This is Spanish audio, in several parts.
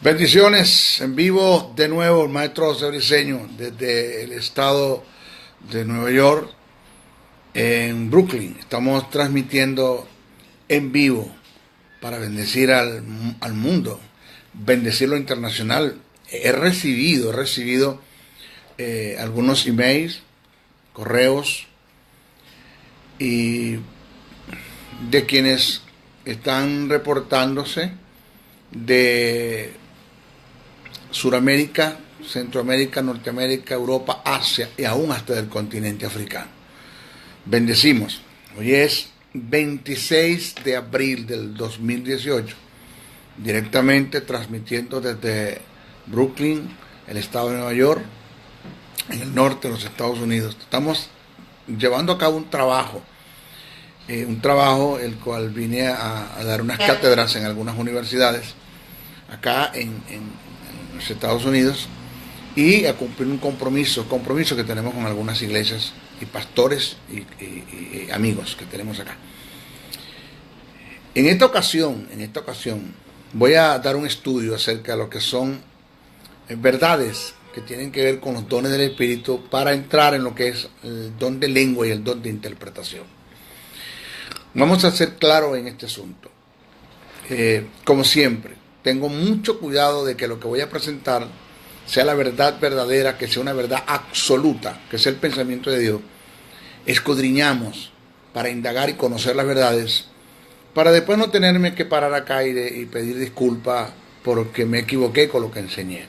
Bendiciones en vivo de nuevo, el maestro José Briceño desde el estado de Nueva York, en Brooklyn. Estamos transmitiendo en vivo para bendecir al mundo, bendecir lo internacional. He recibido algunos emails, correos y de quienes están reportándose de Suramérica, Centroamérica, Norteamérica, Europa, Asia y aún hasta del continente africano. Bendecimos. Hoy es 26 de abril del 2018, directamente transmitiendo desde Brooklyn, el estado de Nueva York, en el norte de los Estados Unidos. Estamos llevando a cabo un trabajo el cual vine a dar unas cátedras en algunas universidades acá en los Estados Unidos y a cumplir un compromiso que tenemos con algunas iglesias y pastores y amigos que tenemos acá. En esta ocasión voy a dar un estudio acerca de lo que son verdades que tienen que ver con los dones del Espíritu para entrar en lo que es el don de lengua y el don de interpretación. Vamos a ser claros en este asunto. Como siempre, tengo mucho cuidado de que lo que voy a presentar sea la verdad verdadera, que sea una verdad absoluta, que sea el pensamiento de Dios. Escudriñamos para indagar y conocer las verdades, para después no tenerme que parar acá y pedir disculpas porque me equivoqué con lo que enseñé.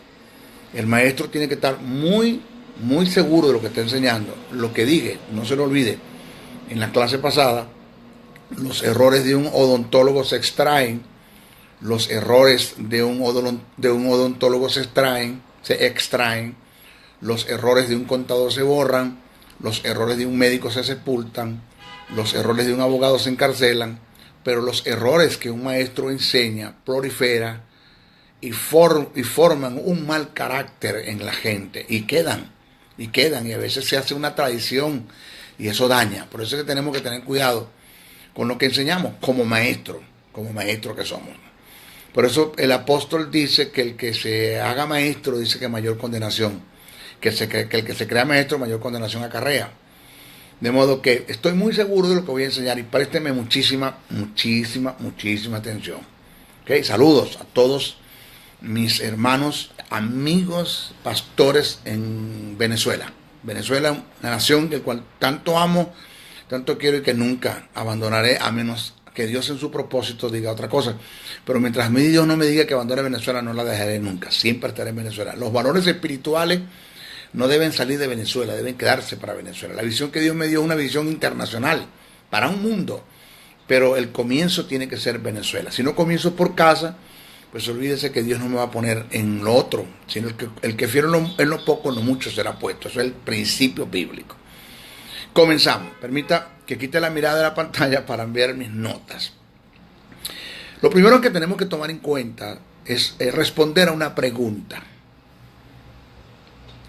El maestro tiene que estar muy seguro de lo que está enseñando. Lo que dije, no se lo olvide, en la clase pasada, los errores de un odontólogo se extraen, los errores de un odontólogo se extraen, los errores de un contador se borran, los errores de un médico se sepultan, los errores de un abogado se encarcelan, pero los errores que un maestro enseña proliferan y forman un mal carácter en la gente y quedan, y a veces se hace una tradición y eso daña. Por eso es que tenemos que tener cuidado con lo que enseñamos como maestro que somos. Por eso el apóstol dice que el que se haga maestro, dice que mayor condenación, que el que se crea maestro, mayor condenación acarrea. De modo que estoy muy seguro de lo que voy a enseñar y présteme muchísima atención. ¿Okay? Saludos a todos mis hermanos, amigos, pastores en Venezuela. Venezuela, una nación del cual tanto amo, tanto quiero y que nunca abandonaré, a menos que Dios en su propósito diga otra cosa. Pero mientras mi Dios no me diga que abandone Venezuela, no la dejaré nunca. Siempre estaré en Venezuela. Los valores espirituales no deben salir de Venezuela, deben quedarse para Venezuela. La visión que Dios me dio es una visión internacional, para un mundo. Pero el comienzo tiene que ser Venezuela. Si no comienzo por casa, pues olvídese que Dios no me va a poner en lo otro, sino el que fiero en lo poco, en lo mucho será puesto. Eso es el principio bíblico. Comenzamos. Permita que quite la mirada de la pantalla para enviar mis notas. Lo primero que tenemos que tomar en cuenta es responder a una pregunta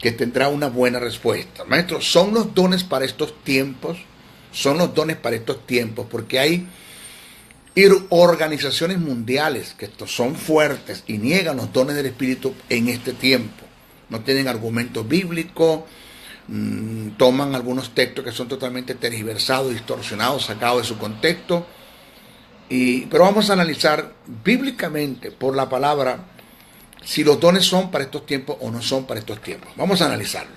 que tendrá una buena respuesta. Maestro, ¿son los dones para estos tiempos? Son los dones para estos tiempos, porque hay organizaciones mundiales que son fuertes y niegan los dones del Espíritu en este tiempo. No tienen argumento bíblico, toman algunos textos que son totalmente tergiversados, distorsionados, sacados de su contexto. Pero vamos a analizar bíblicamente por la palabra si los dones son para estos tiempos o no son para estos tiempos. Vamos a analizarlo.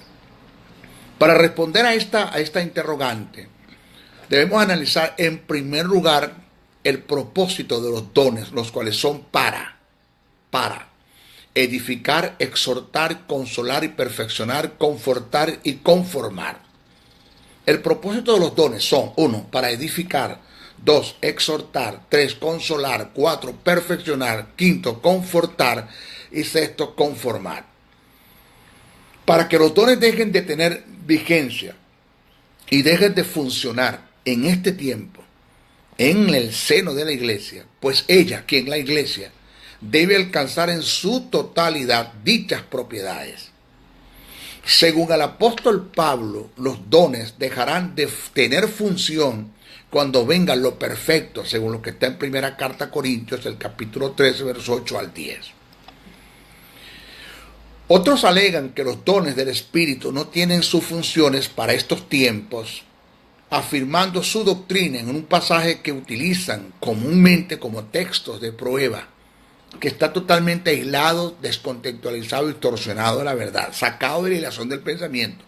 Para responder a esta interrogante, debemos analizar en primer lugar el propósito de los dones, los cuales son para edificar, exhortar, consolar y perfeccionar, confortar y conformar. El propósito de los dones son: 1, para edificar; 2, exhortar; 3, consolar; 4, perfeccionar; 5, confortar; y 6, conformar. Para que los dones dejen de tener vigencia y dejen de funcionar en este tiempo, en el seno de la iglesia, pues ella, quien la iglesia, debe alcanzar en su totalidad dichas propiedades. Según el apóstol Pablo, los dones dejarán de tener función cuando venga lo perfecto, según lo que está en primera carta a Corintios, el capítulo 13, versos 8 al 10. Otros alegan que los dones del Espíritu no tienen sus funciones para estos tiempos, afirmando su doctrina en un pasaje que utilizan comúnmente como textos de prueba, que está totalmente aislado, descontextualizado y distorsionado de la verdad, sacado de la hilación del pensamiento.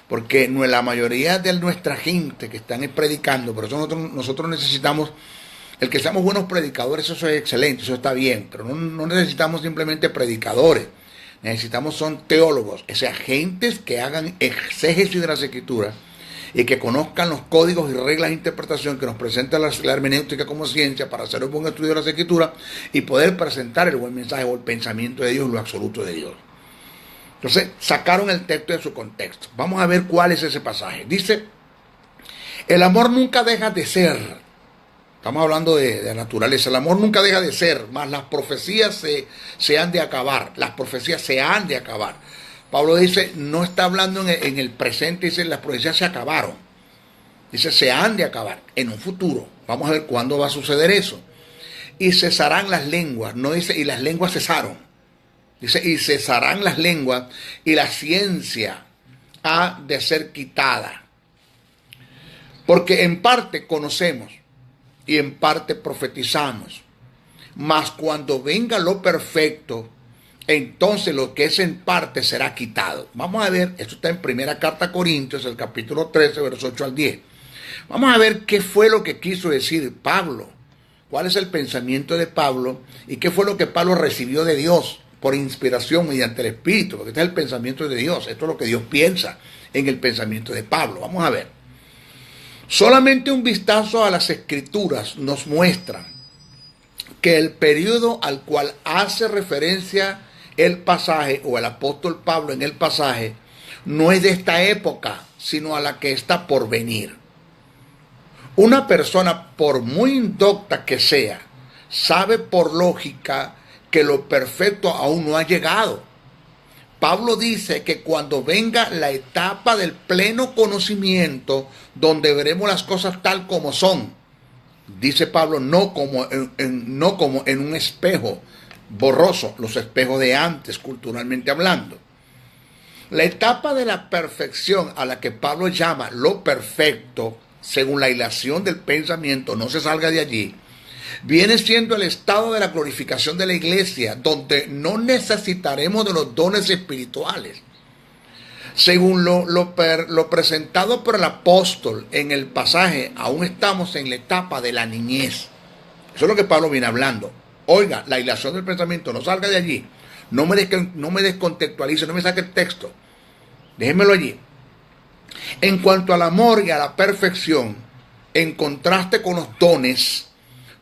Porque la mayoría de nuestra gente que están predicando, por eso nosotros necesitamos, el que seamos buenos predicadores, eso es excelente, eso está bien, pero no necesitamos simplemente predicadores, necesitamos son teólogos, o sea, gentes que hagan exégesis de las Escrituras y que conozcan los códigos y reglas de interpretación que nos presenta la hermenéutica como ciencia para hacer un buen estudio de las Escrituras y poder presentar el buen mensaje o el pensamiento de Dios, lo absoluto de Dios. Entonces, sacaron el texto de su contexto. Vamos a ver cuál es ese pasaje. Dice, el amor nunca deja de ser. Estamos hablando de naturaleza. El amor nunca deja de ser, mas las profecías se han de acabar. Las profecías se han de acabar. Pablo dice, no está hablando en el presente, dice, las profecías se acabaron. Dice, se han de acabar en un futuro. Vamos a ver cuándo va a suceder eso. Y cesarán las lenguas. No dice, y las lenguas cesaron. Dice, y cesarán las lenguas y la ciencia ha de ser quitada. Porque en parte conocemos y en parte profetizamos. Mas cuando venga lo perfecto, entonces lo que es en parte será quitado. Vamos a ver, esto está en primera carta a Corintios, el capítulo 13, versos 8 al 10. Vamos a ver qué fue lo que quiso decir Pablo. ¿Cuál es el pensamiento de Pablo? Y qué fue lo que Pablo recibió de Dios por inspiración mediante el Espíritu, porque este es el pensamiento de Dios, esto es lo que Dios piensa en el pensamiento de Pablo. Vamos a ver. Solamente un vistazo a las Escrituras nos muestra que el periodo al cual hace referencia el pasaje o el apóstol Pablo en el pasaje no es de esta época, sino a la que está por venir. Una persona, por muy indocta que sea, sabe por lógica que lo perfecto aún no ha llegado. Pablo dice que cuando venga la etapa del pleno conocimiento, donde veremos las cosas tal como son, dice Pablo, no como en un espejo borroso, los espejos de antes, culturalmente hablando. La etapa de la perfección a la que Pablo llama lo perfecto, según la hilación del pensamiento, no se salga de allí, viene siendo el estado de la glorificación de la iglesia, donde no necesitaremos de los dones espirituales. Según lo presentado por el apóstol en el pasaje, aún estamos en la etapa de la niñez. Eso es lo que Pablo viene hablando. Oiga, la hilación del pensamiento, no salga de allí. No me descontextualice, no me saque el texto. Déjenmelo allí. En cuanto al amor y a la perfección, en contraste con los dones,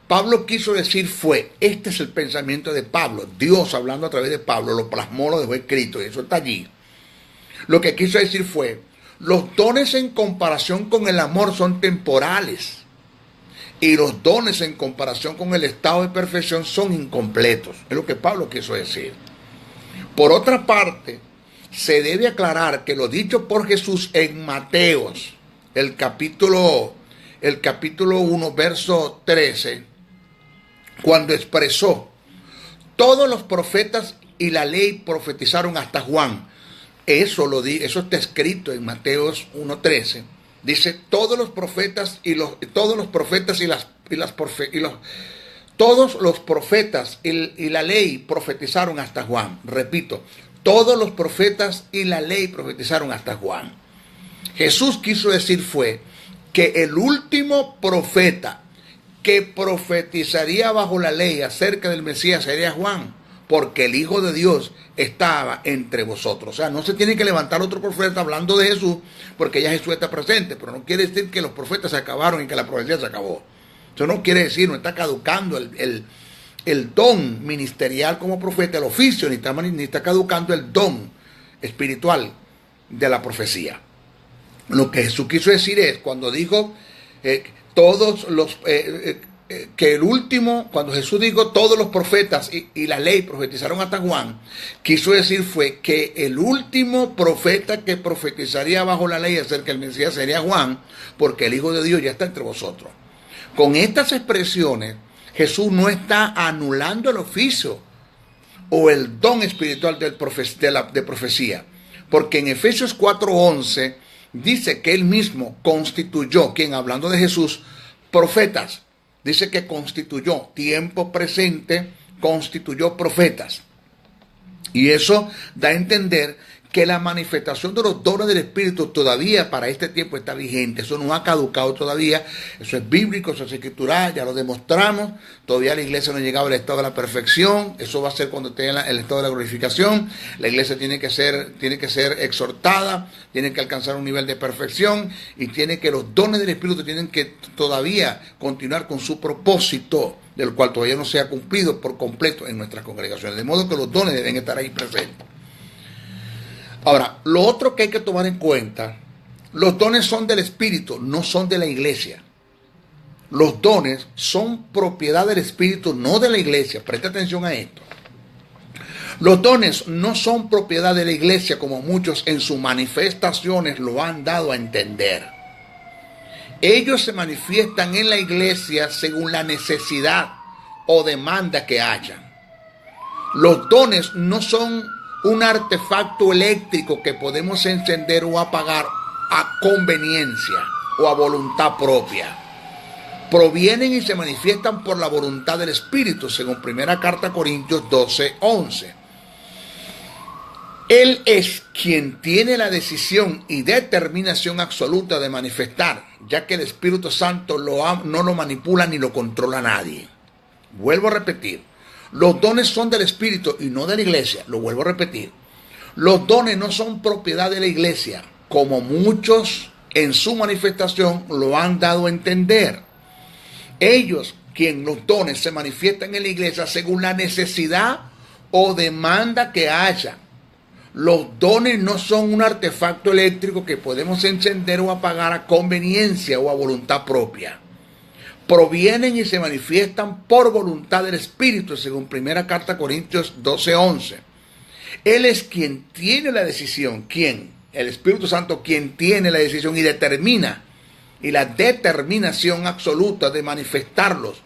Pablo quiso decir este es el pensamiento de Pablo. Dios, hablando a través de Pablo, lo plasmó, lo dejó escrito, y eso está allí. Lo que quiso decir fue, los dones en comparación con el amor son temporales, y los dones en comparación con el estado de perfección son incompletos. Es lo que Pablo quiso decir. Por otra parte, se debe aclarar que lo dicho por Jesús en Mateos, el capítulo 1, verso 13, cuando expresó, todos los profetas y la ley profetizaron hasta Juan. Eso está escrito en Mateos 1:13. Dice, todos los profetas y la ley profetizaron hasta Juan. Repito, todos los profetas y la ley profetizaron hasta Juan. Jesús quiso decir que el último profeta que profetizaría bajo la ley acerca del Mesías sería Juan, porque el Hijo de Dios estaba entre vosotros. O sea, no se tiene que levantar otro profeta hablando de Jesús, porque ya Jesús está presente, pero no quiere decir que los profetas se acabaron y que la profecía se acabó. Eso no quiere decir, no está caducando el don ministerial como profeta, el oficio, ni está caducando el don espiritual de la profecía. Lo que Jesús quiso decir es, cuando dijo que el último, cuando Jesús dijo todos los profetas y la ley profetizaron hasta Juan, quiso decir que el último profeta que profetizaría bajo la ley acerca del Mesías sería Juan, porque el Hijo de Dios ya está entre vosotros. Con estas expresiones, Jesús no está anulando el oficio, o el don espiritual de profecía. Porque en Efesios 4:11 dice que él mismo constituyó, quien hablando de Jesús, profetas. Dice que constituyó, tiempo presente, constituyó profetas. Y eso da a entender que la manifestación de los dones del Espíritu todavía para este tiempo está vigente. Eso no ha caducado todavía. Eso es bíblico, eso es escritural, ya lo demostramos. Todavía la iglesia no ha llegado al estado de la perfección. Eso va a ser cuando esté en el estado de la glorificación. La iglesia tiene que ser exhortada, tiene que alcanzar un nivel de perfección y tiene que los dones del Espíritu tienen que todavía continuar con su propósito, del cual todavía no se ha cumplido por completo en nuestras congregaciones. De modo que los dones deben estar ahí presentes. Ahora, lo otro que hay que tomar en cuenta, los dones son del Espíritu, no son de la iglesia. Los dones son propiedad del Espíritu, no de la iglesia. Presta atención a esto. Los dones no son propiedad de la iglesia, como muchos en sus manifestaciones lo han dado a entender. Ellos se manifiestan en la iglesia según la necesidad o demanda que haya. Los dones no son un artefacto eléctrico que podemos encender o apagar a conveniencia o a voluntad propia. Provienen y se manifiestan por la voluntad del Espíritu, según 1 Carta a Corintios 12:11. Él es quien tiene la decisión y determinación absoluta de manifestar, ya que el Espíritu Santo no lo manipula ni lo controla nadie. Vuelvo a repetir. Los dones son del Espíritu y no de la iglesia. Lo vuelvo a repetir. Los dones no son propiedad de la iglesia, como muchos en su manifestación lo han dado a entender. Ellos, los dones se manifiestan en la iglesia según la necesidad o demanda que haya. Los dones no son un artefacto eléctrico que podemos encender o apagar a conveniencia o a voluntad propia. Provienen y se manifiestan por voluntad del Espíritu, según 1 Carta a Corintios 12:11. Él es quien tiene la decisión. ¿Quién? El Espíritu Santo, quien tiene la decisión y determina, y la determinación absoluta de manifestarlos,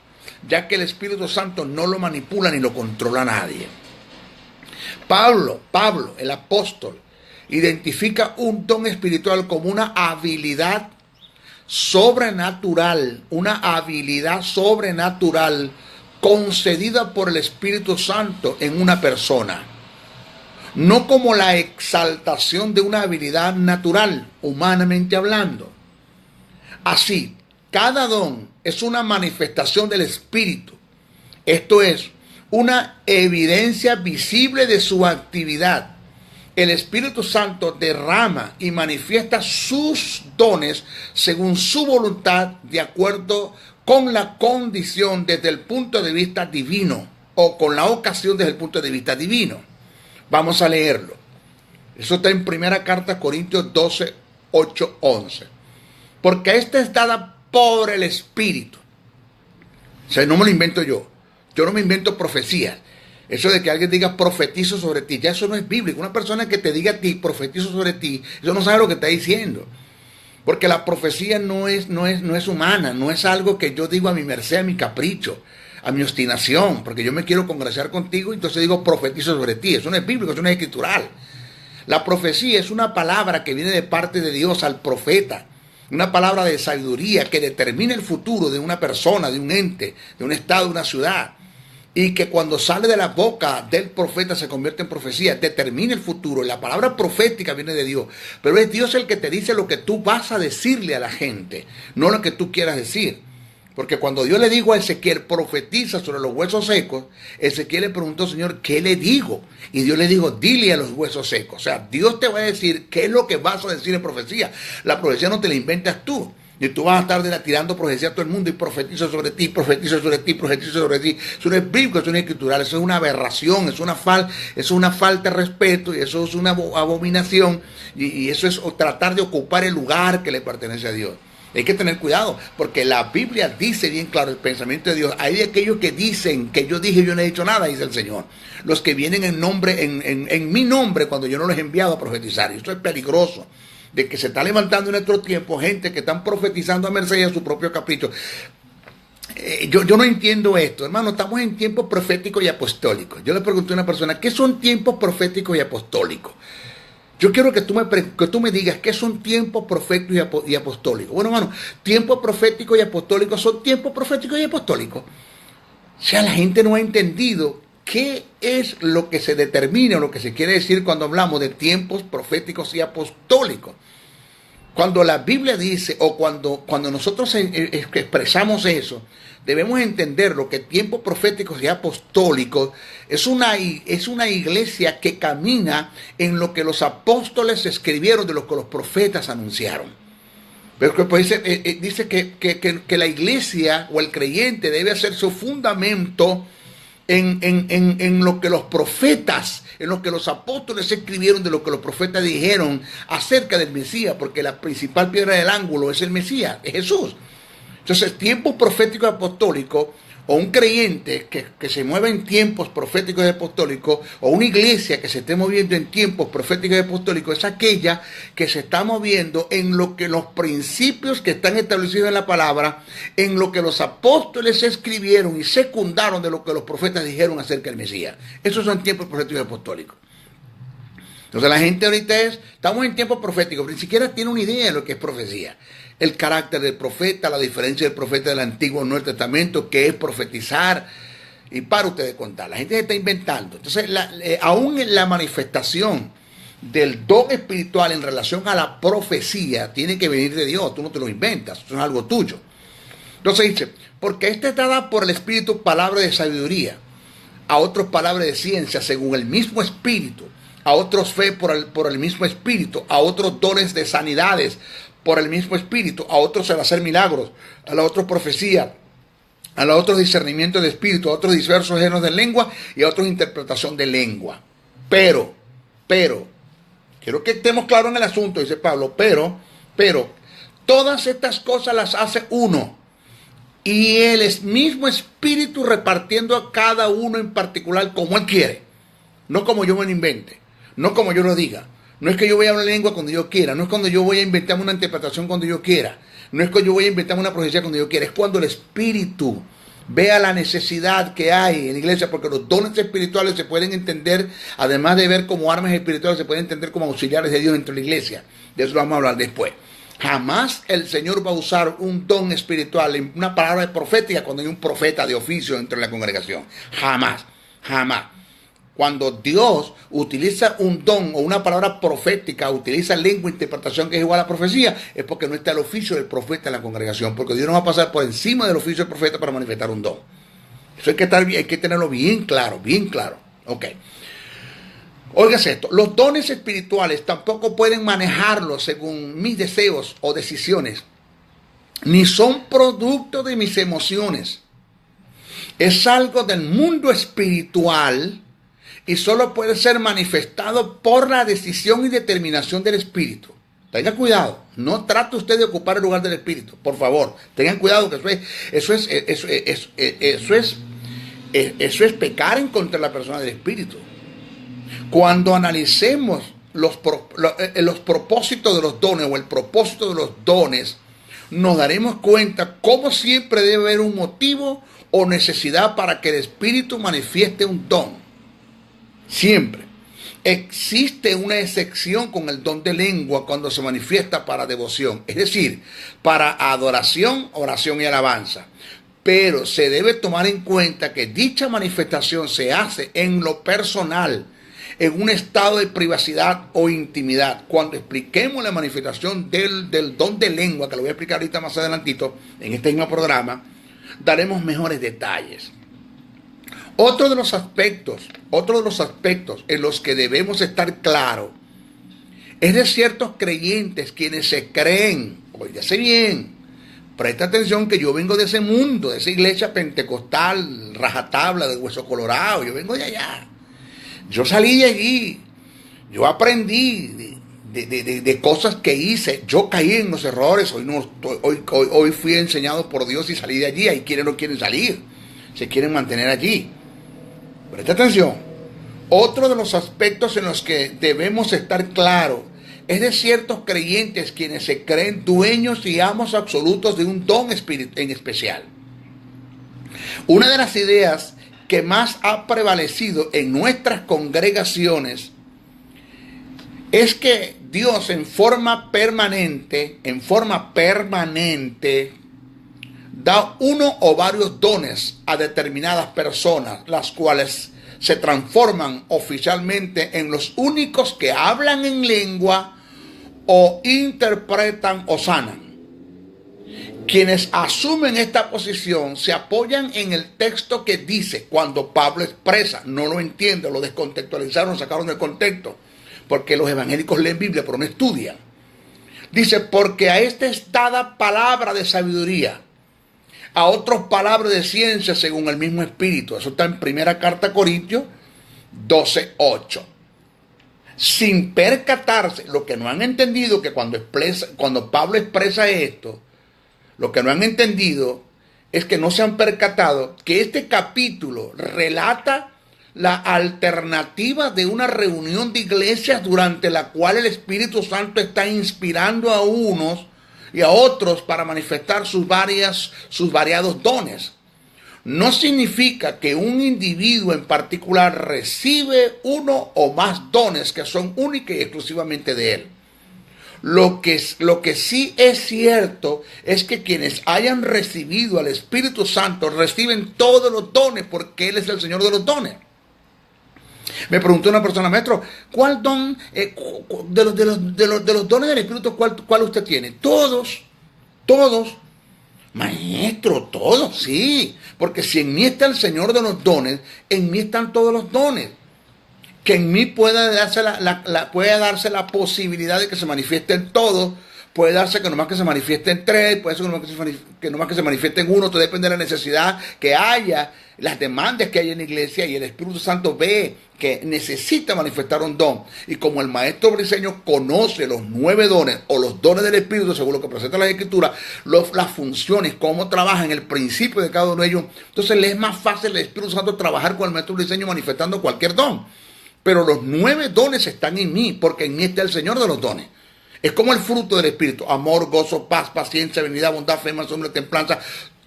ya que el Espíritu Santo no lo manipula ni lo controla nadie. Pablo, el apóstol, identifica un don espiritual como una habilidad sobrenatural, concedida por el Espíritu Santo en una persona, no como la exaltación de una habilidad natural, humanamente hablando. Así, cada don es una manifestación del Espíritu, esto es, una evidencia visible de su actividad. El Espíritu Santo derrama y manifiesta sus dones según su voluntad, de acuerdo con la condición desde el punto de vista divino, o con la ocasión desde el punto de vista divino. Vamos a leerlo. Eso está en 1 Carta a Corintios 12:8-11. Porque esta es dada por el Espíritu. O sea, no me lo invento yo. Yo no me invento profecías. Eso de que alguien diga profetizo sobre ti, ya eso no es bíblico. Una persona que te diga a ti profetizo sobre ti, eso no sabe lo que está diciendo. Porque la profecía no es humana, no es algo que yo digo a mi merced, a mi capricho, a mi obstinación, porque yo me quiero congraciar contigo y entonces digo profetizo sobre ti. Eso no es bíblico, eso no es escritural. La profecía es una palabra que viene de parte de Dios al profeta, una palabra de sabiduría que determina el futuro de una persona, de un ente, de un estado, de una ciudad. Y que cuando sale de la boca del profeta se convierte en profecía, determina el futuro. La palabra profética viene de Dios, pero es Dios el que te dice lo que tú vas a decirle a la gente, no lo que tú quieras decir. Porque cuando Dios le dijo a Ezequiel, profetiza sobre los huesos secos, Ezequiel le preguntó, Señor, ¿qué le digo? Y Dios le dijo, dile a los huesos secos. O sea, Dios te va a decir qué es lo que vas a decir en profecía. La profecía no te la inventas tú. Y tú vas a estar tirando profecía a todo el mundo y profetizo sobre ti, profetizo sobre ti, profetizo sobre ti. Eso no es bíblico, eso no es escritural, eso es una aberración, es una falta de respeto y eso es una abominación. Y eso es tratar de ocupar el lugar que le pertenece a Dios. Hay que tener cuidado, porque la Biblia dice bien claro el pensamiento de Dios. Hay de aquellos que dicen que yo dije y yo no he dicho nada, dice el Señor. Los que vienen en mi nombre cuando yo no los he enviado a profetizar. Y esto es peligroso. De que se está levantando en nuestro tiempo gente que están profetizando a merced de su propio capricho. Yo no entiendo esto, hermano. Estamos en tiempos proféticos y apostólicos. Yo le pregunté a una persona, ¿qué son tiempos proféticos y apostólicos? Yo quiero que tú me digas qué son tiempos proféticos y apostólicos. Bueno, hermano, tiempos proféticos y apostólicos son tiempos proféticos y apostólicos. O sea, la gente no ha entendido qué es lo que se determina o lo que se quiere decir cuando hablamos de tiempos proféticos y apostólicos. Cuando la Biblia dice, o cuando nosotros expresamos eso, debemos entender lo que tiempos proféticos y apostólicos es una iglesia que camina en lo que los apóstoles escribieron, de lo que los profetas anunciaron. Pero pues, dice que la iglesia o el creyente debe hacer su fundamento en lo que los profetas, en lo que los apóstoles escribieron, de lo que los profetas dijeron acerca del Mesías, porque la principal piedra del ángulo es el Mesías, es Jesús. Entonces, tiempos proféticos y apostólicos, o un creyente que se mueva en tiempos proféticos y apostólicos, o una iglesia que se esté moviendo en tiempos proféticos y apostólicos, es aquella que se está moviendo en lo que los principios que están establecidos en la palabra, en lo que los apóstoles escribieron y secundaron de lo que los profetas dijeron acerca del Mesías. Esos son tiempos proféticos y apostólicos. Entonces la gente ahorita estamos en tiempos proféticos, pero ni siquiera tiene una idea de lo que es profecía. El carácter del profeta, la diferencia del profeta del Antiguo y Nuevo Testamento, que es profetizar, y para ustedes contar. La gente se está inventando. Entonces, aún en la manifestación del don espiritual en relación a la profecía, tiene que venir de Dios, tú no te lo inventas, eso es algo tuyo. Entonces dice, porque esta es dada por el Espíritu palabra de sabiduría, a otros palabra de ciencia, según el mismo Espíritu, a otros fe por el mismo Espíritu, a otros dones de sanidades por el mismo Espíritu, a otros el hacer milagros, a la otros profecía, a los otros discernimiento de espíritu, a otros diversos géneros de lengua y a otros interpretación de lengua. Pero, quiero que estemos claros en el asunto, dice Pablo, pero, todas estas cosas las hace uno, y el mismo Espíritu repartiendo a cada uno en particular como Él quiere, no como yo me lo invente, no como yo lo diga. No es que yo voy a hablar lengua cuando yo quiera, no es cuando yo voy a inventarme una interpretación cuando yo quiera, no es que yo voy a inventarme una profecía cuando yo quiera, es cuando el Espíritu vea la necesidad que hay en la iglesia, porque los dones espirituales se pueden entender, además de ver como armas espirituales, se pueden entender como auxiliares de Dios dentro de la iglesia. De eso lo vamos a hablar después. Jamás el Señor va a usar un don espiritual, una palabra profética, cuando hay un profeta de oficio dentro de la congregación. Jamás. Cuando Dios utiliza un don o una palabra profética, utiliza lengua e interpretación que es igual a la profecía, es porque no está el oficio del profeta en la congregación, porque Dios no va a pasar por encima del oficio del profeta para manifestar un don. Eso hay que tenerlo bien claro, bien claro. Ok. Óigase esto, los dones espirituales tampoco pueden manejarlos según mis deseos o decisiones, ni son producto de mis emociones. Es algo del mundo espiritual y solo puede ser manifestado por la decisión y determinación del Espíritu. Tengan cuidado, no trate usted de ocupar el lugar del Espíritu, por favor. Tengan cuidado, que eso es pecar en contra de la persona del Espíritu. Cuando analicemos los propósitos de los dones o el propósito de los dones, nos daremos cuenta cómo siempre debe haber un motivo o necesidad para que el Espíritu manifieste un don. Siempre. Existe una excepción con el don de lengua cuando se manifiesta para devoción, es decir, para adoración, oración y alabanza. Pero se debe tomar en cuenta que dicha manifestación se hace en lo personal, en un estado de privacidad o intimidad. Cuando expliquemos la manifestación del don de lengua, que lo voy a explicar ahorita más adelantito en este mismo programa, daremos mejores detalles. Otro de los aspectos en los que debemos estar claros es de ciertos creyentes quienes se creen, oígase bien, presta atención que yo vengo de ese mundo, de esa iglesia pentecostal, rajatabla, de Hueso Colorado, yo vengo de allá. Yo salí de allí, yo aprendí de cosas que hice, yo caí en los errores, hoy fui enseñado por Dios y salí de allí. Hay quienes no quieren salir, se quieren mantener allí. Presta atención, otro de los aspectos en los que debemos estar claros es de ciertos creyentes quienes se creen dueños y amos absolutos de un don en especial. Una de las ideas que más ha prevalecido en nuestras congregaciones es que Dios en forma permanente, da uno o varios dones a determinadas personas, las cuales se transforman oficialmente en los únicos que hablan en lengua o interpretan o sanan. Quienes asumen esta posición se apoyan en el texto que dice, cuando Pablo expresa, no lo entiende, lo descontextualizaron, sacaron del contexto, porque los evangélicos leen Biblia pero no estudian. Dice, porque a este es dada palabra de sabiduría, a otros palabras de ciencia según el mismo Espíritu. Eso está en primera carta a Corintios 12:8. Sin percatarse, lo que no han entendido, que cuando Pablo expresa esto, lo que no han entendido es que no se han percatado que este capítulo relata la alternativa de una reunión de iglesias durante la cual el Espíritu Santo está inspirando a unos y a otros para manifestar sus variados dones. No significa que un individuo en particular recibe uno o más dones que son únicos y exclusivamente de él. Lo que sí es cierto es que quienes hayan recibido al Espíritu Santo reciben todos los dones porque Él es el Señor de los dones. Me preguntó una persona, maestro, ¿cuál don de los dones del Espíritu cuál usted tiene? Todos. Maestro, todos, sí. Porque si en mí está el Señor de los dones, en mí están todos los dones. Que en mí pueda darse la posibilidad de que se manifiesten todos, puede darse que nomás que se manifiesten tres, puede ser que nomás que se manifiesten uno, todo depende de la necesidad que haya, las demandas que haya en la iglesia, y el Espíritu Santo ve que necesita manifestar un don. Y como el maestro briseño conoce los 9 dones o los dones del Espíritu, según lo que presenta la Escritura, las funciones, cómo trabajan, el principio de cada uno de ellos, entonces le es más fácil al Espíritu Santo trabajar con el maestro briseño manifestando cualquier don. Pero los 9 dones están en mí, porque en mí está el Señor de los dones. Es como el fruto del Espíritu: amor, gozo, paz, paciencia, benignidad, bondad, fe, mansedumbre, templanza.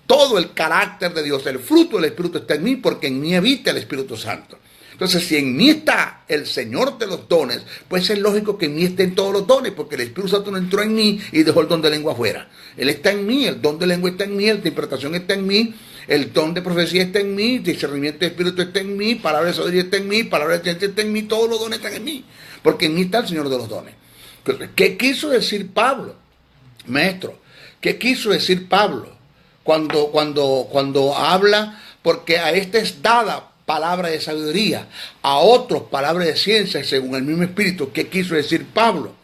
Todo el carácter de Dios, el fruto del Espíritu está en mí, porque en mí habita el Espíritu Santo. Entonces, si en mí está el Señor de los dones, pues es lógico que en mí estén todos los dones, porque el Espíritu Santo no entró en mí y dejó el don de lengua afuera. Él está en mí, el don de lengua está en mí, la interpretación está en mí, el don de profecía está en mí, discernimiento de espíritu está en mí, palabra de sabiduría está en mí, palabra de ciencia está en mí, todos los dones están en mí, porque en mí está el Señor de los dones. ¿Qué quiso decir Pablo? Maestro, ¿qué quiso decir Pablo cuando habla? Porque a este es dada palabra de sabiduría, a otros palabra de ciencia según el mismo Espíritu. ¿Qué quiso decir Pablo?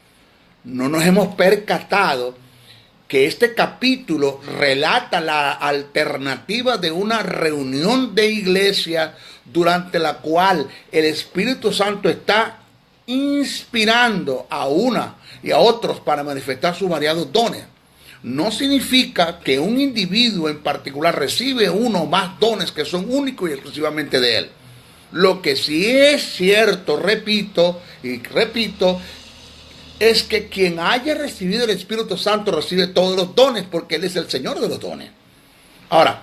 No nos hemos percatado que este capítulo relata la alternativa de una reunión de iglesia durante la cual el Espíritu Santo está inspirando a una y a otros para manifestar sus variados dones. No significa que un individuo en particular recibe uno o más dones que son únicos y exclusivamente de él. Lo que sí es cierto, repito, es que quien haya recibido el Espíritu Santo recibe todos los dones, porque Él es el Señor de los dones. Ahora,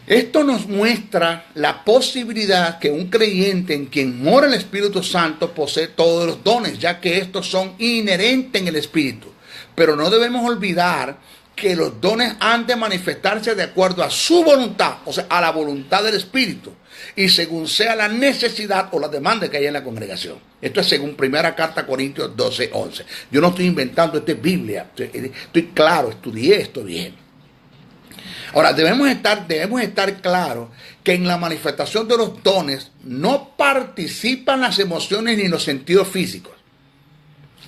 esto nos muestra la posibilidad que un creyente en quien mora el Espíritu Santo posee todos los dones, ya que estos son inherentes en el Espíritu. Pero no debemos olvidar que los dones han de manifestarse de acuerdo a su voluntad, o sea, a la voluntad del Espíritu, y según sea la necesidad o la demanda que haya en la congregación. Esto es según primera carta a Corintios 12:11. Yo no estoy inventando, esto es Biblia. Estoy claro, estudié esto bien. Ahora, debemos estar claros que en la manifestación de los dones no participan las emociones ni los sentidos físicos.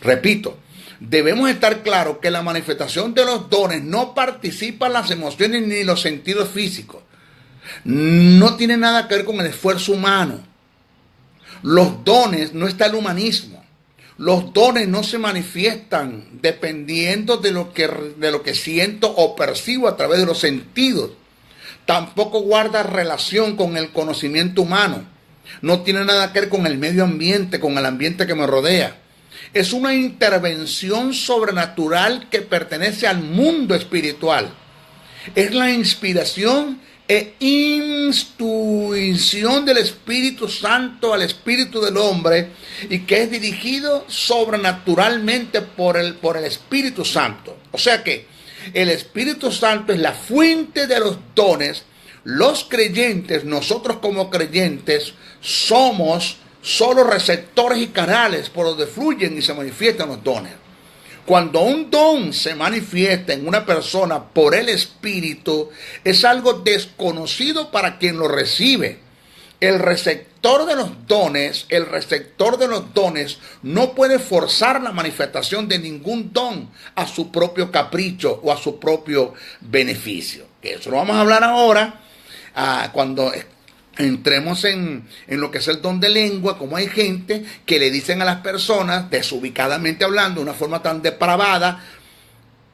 Repito, debemos estar claros que en la manifestación de los dones no participan las emociones ni los sentidos físicos. No tiene nada que ver con el esfuerzo humano. Los dones no está el humanismo. Los dones no se manifiestan dependiendo de lo que siento o percibo a través de los sentidos. Tampoco guarda relación con el conocimiento humano. No tiene nada que ver con el medio ambiente, con el ambiente que me rodea. Es una intervención sobrenatural que pertenece al mundo espiritual. Es la inspiración e intuición del Espíritu Santo al espíritu del hombre, y que es dirigido sobrenaturalmente por el Espíritu Santo. O sea que el Espíritu Santo es la fuente de los dones. Los creyentes, nosotros como creyentes, somos solo receptores y canales por donde fluyen y se manifiestan los dones. Cuando un don se manifiesta en una persona por el Espíritu, es algo desconocido para quien lo recibe. El receptor de los dones, no puede forzar la manifestación de ningún don a su propio capricho o a su propio beneficio. Eso lo vamos a hablar ahora, cuando entremos en lo que es el don de lengua, como hay gente que le dicen a las personas, desubicadamente hablando, de una forma tan depravada,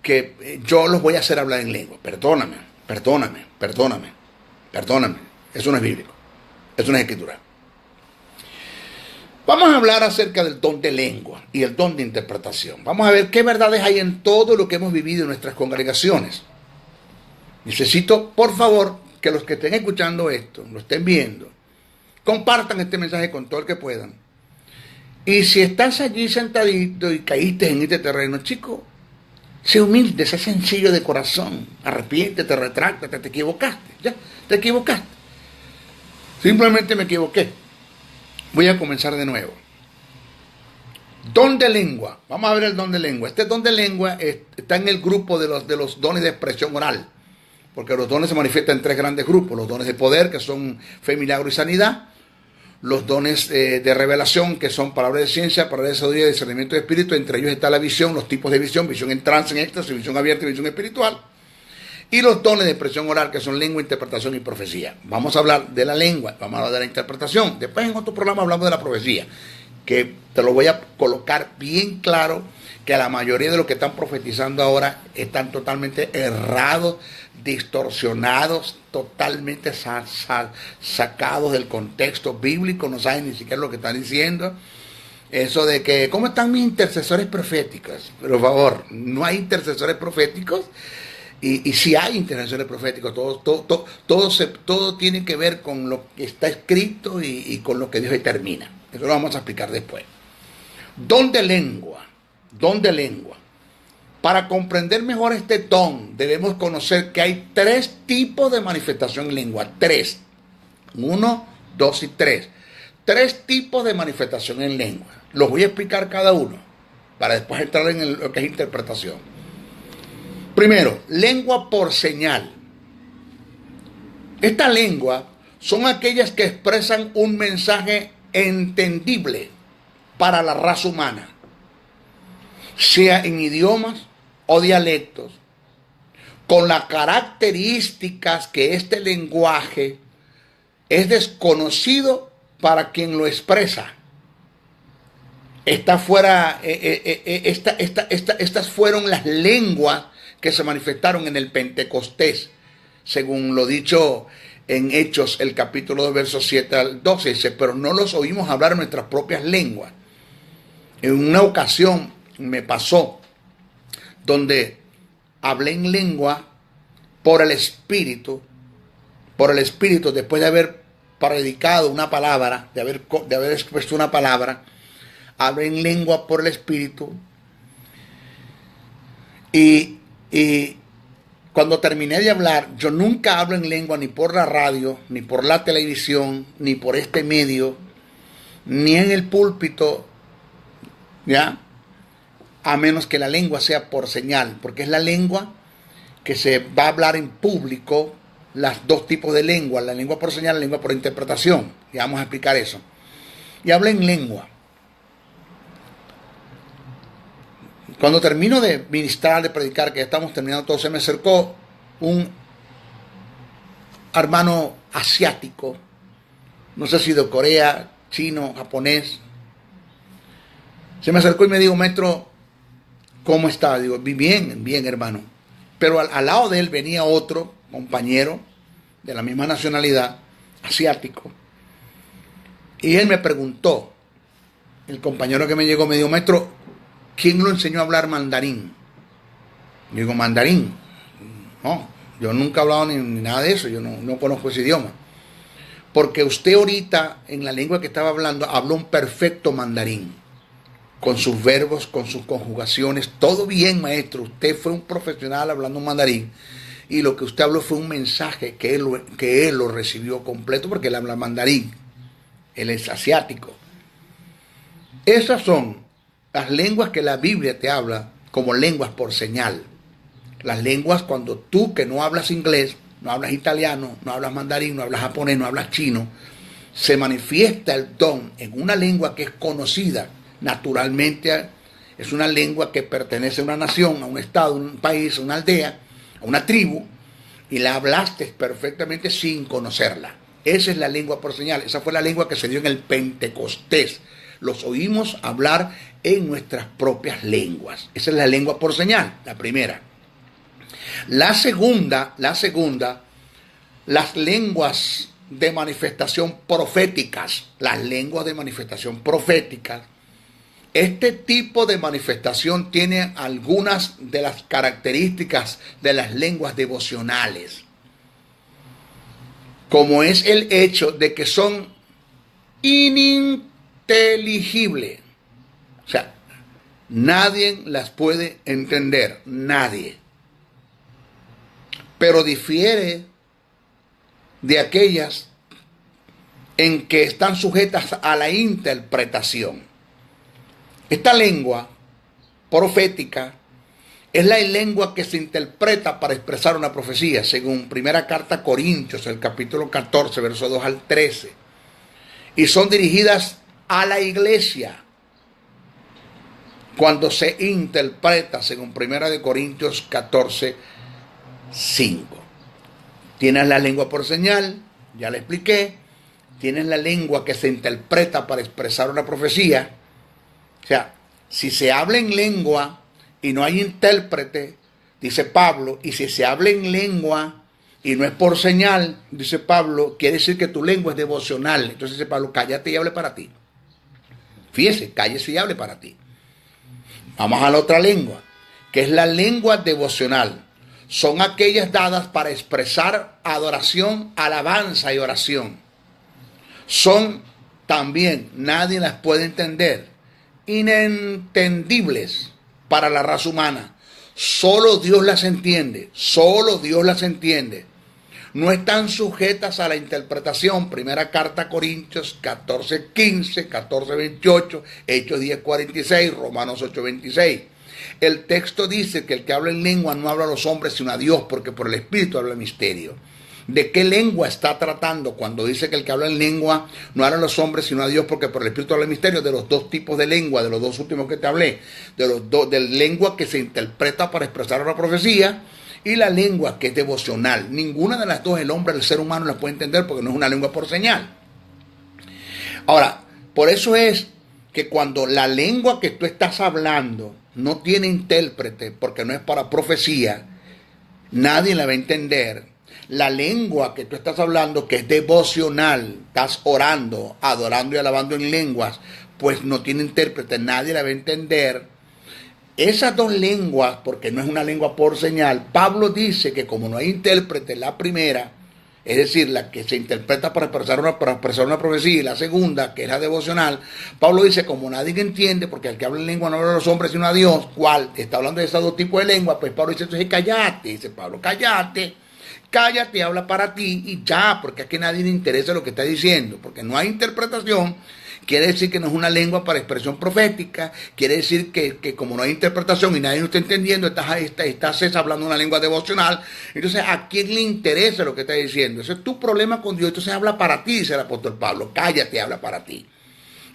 que yo los voy a hacer hablar en lengua. Perdóname. Eso no es bíblico. Eso no es escritura. Vamos a hablar acerca del don de lengua y el don de interpretación. Vamos a ver qué verdades hay en todo lo que hemos vivido en nuestras congregaciones. Necesito, por favor, que los que estén escuchando esto, lo estén viendo, compartan este mensaje con todo el que puedan. Y si estás allí sentadito y caíste en este terreno, chico, sé humilde, sé sencillo de corazón, arrepiéntete, retráctate, te equivocaste, ya, te equivocaste. Simplemente me equivoqué. Voy a comenzar de nuevo. Don de lengua. Vamos a ver el don de lengua. Este don de lengua está en el grupo de los dones de expresión oral. Porque los dones se manifiestan en tres grandes grupos. Los dones de poder, que son fe, milagro y sanidad. Los dones de revelación, que son palabras de ciencia, palabras de sabiduría y discernimiento de espíritu. Entre ellos está la visión, los tipos de visión en trance, en éxtasis, visión abierta y visión espiritual. Y los dones de expresión oral, que son lengua, interpretación y profecía. Vamos a hablar de la lengua, vamos a hablar de la interpretación. Después en otro programa hablamos de la profecía, que te lo voy a colocar bien claro, que la mayoría de los que están profetizando ahora están totalmente errados, distorsionados, totalmente sacados del contexto bíblico, no saben ni siquiera lo que están diciendo. Eso de que, ¿cómo están mis intercesores proféticos? Por favor, no hay intercesores proféticos. Y si hay intercesores proféticos, todo tiene que ver con lo que está escrito y con lo que Dios determina. Eso lo vamos a explicar después. Don de lengua. Para comprender mejor este don, debemos conocer que hay tres tipos de manifestación en lengua. 3. 1, 2 y 3. 3 tipos de manifestación en lengua. Los voy a explicar cada uno, para después entrar en lo que es interpretación. Primero, lengua por señal. Esta lengua son aquellas que expresan un mensaje entendible para la raza humana, sea en idiomas o dialectos, con las características que este lenguaje es desconocido para quien lo expresa. Estas fueron las lenguas que se manifestaron en el Pentecostés, según lo dicho en Hechos, el capítulo 2, versos 7 al 12, dice, pero no los oímos hablar en nuestras propias lenguas. En una ocasión me pasó, donde hablé en lengua por el Espíritu, después de haber predicado una palabra, de haber expuesto una palabra, hablé en lengua por el Espíritu, y cuando terminé de hablar, yo nunca hablo en lengua ni por la radio, ni por la televisión, ni por este medio, ni en el púlpito, ¿ya? A menos que la lengua sea por señal, porque es la lengua que se va a hablar en público, las dos tipos de lengua, la lengua por señal, la lengua por interpretación. Y vamos a explicar eso. Y hablé en lengua. Cuando termino de ministrar, de predicar, que ya estamos terminando todo, se me acercó un hermano asiático, no sé si de Corea, chino, japonés. Se me acercó y me dijo, maestro, ¿cómo está? Digo, bien, hermano. Pero al lado de él venía otro compañero de la misma nacionalidad, asiático. Y él me preguntó, el compañero que me llegó me dijo, maestro, ¿quién lo enseñó a hablar mandarín? Yo digo, ¿mandarín? No, Yo nunca he hablado ni nada de eso, yo no conozco ese idioma. Porque usted ahorita, en la lengua que estaba hablando, habló un perfecto mandarín. Con sus verbos, con sus conjugaciones, todo bien, maestro. Usted fue un profesional hablando un mandarín. Y lo que usted habló fue un mensaje que él lo recibió completo porque él habla mandarín. Él es asiático. Esas son las lenguas que la Biblia te habla como lenguas por señal. Las lenguas cuando tú que no hablas inglés, no hablas italiano, no hablas mandarín, no hablas japonés, no hablas chino, se manifiesta el don en una lengua que es conocida naturalmente, es una lengua que pertenece a una nación, a un estado, a un país, a una aldea, a una tribu, y la hablaste perfectamente sin conocerla. Esa es la lengua por señal. Esa fue la lengua que se dio en el Pentecostés. Los oímos hablar en nuestras propias lenguas. Esa es la lengua por señal, la primera. La segunda, las lenguas de manifestación proféticas. Las lenguas de manifestación proféticas. Este tipo de manifestación tiene algunas de las características de las lenguas devocionales, como es el hecho de que son ininteligibles. O sea, nadie las puede entender, nadie. Pero difiere de aquellas en que están sujetas a la interpretación. Esta lengua profética es la lengua que se interpreta para expresar una profecía, según primera carta a Corintios, el capítulo 14, versos 2 al 13. Y son dirigidas a la iglesia cuando se interpreta, según primera de Corintios 14, 5. Tienes la lengua por señal, ya le expliqué. Tienes la lengua que se interpreta para expresar una profecía. O sea, si se habla en lengua y no hay intérprete, dice Pablo, y si se habla en lengua y no es por señal, dice Pablo, quiere decir que tu lengua es devocional. Entonces dice Pablo, cállate y hable para ti. Fíjese, cállese y hable para ti. Vamos a la otra lengua, que es la lengua devocional. Son aquellas dadas para expresar adoración, alabanza y oración. Son también, nadie las puede entender, inentendibles para la raza humana. Solo Dios las entiende, solo Dios las entiende. No están sujetas a la interpretación. Primera carta a Corintios 14:15, 14:28, Hechos 10:46, Romanos 8:26. El texto dice que el que habla en lengua no habla a los hombres sino a Dios, porque por el Espíritu habla el misterio. ¿De qué lengua está tratando cuando dice que el que habla en lengua no habla a los hombres sino a Dios, porque por el Espíritu habla el misterio? De los dos tipos de lengua, de los dos últimos que te hablé, de lengua que se interpreta para expresar una profecía y la lengua que es devocional. Ninguna de las dos el hombre, el ser humano, la puede entender porque no es una lengua por señal. Ahora, por eso es que cuando la lengua que tú estás hablando no tiene intérprete, porque no es para profecía, nadie la va a entender. La lengua que tú estás hablando, que es devocional, estás orando, adorando y alabando en lenguas, pues no tiene intérprete, nadie la va a entender. Esas dos lenguas, porque no es una lengua por señal, Pablo dice que como no hay intérprete, la primera, es decir, la que se interpreta para expresar una profecía, y la segunda, que es la devocional, Pablo dice, como nadie entiende, porque el que habla en lengua no habla a los hombres sino a Dios, ¿cuál? Está hablando de esos dos tipos de lengua, pues Pablo dice, entonces cállate, dice Pablo, cállate y habla para ti y ya, porque es que a nadie le interesa lo que está diciendo, porque no hay interpretación. Quiere decir que no es una lengua para expresión profética, quiere decir que como no hay interpretación y nadie lo está entendiendo, estás hablando una lengua devocional. Entonces, ¿a quién le interesa lo que está diciendo? Ese es tu problema con Dios. Entonces habla para ti, dice el apóstol Pablo, cállate y habla para ti.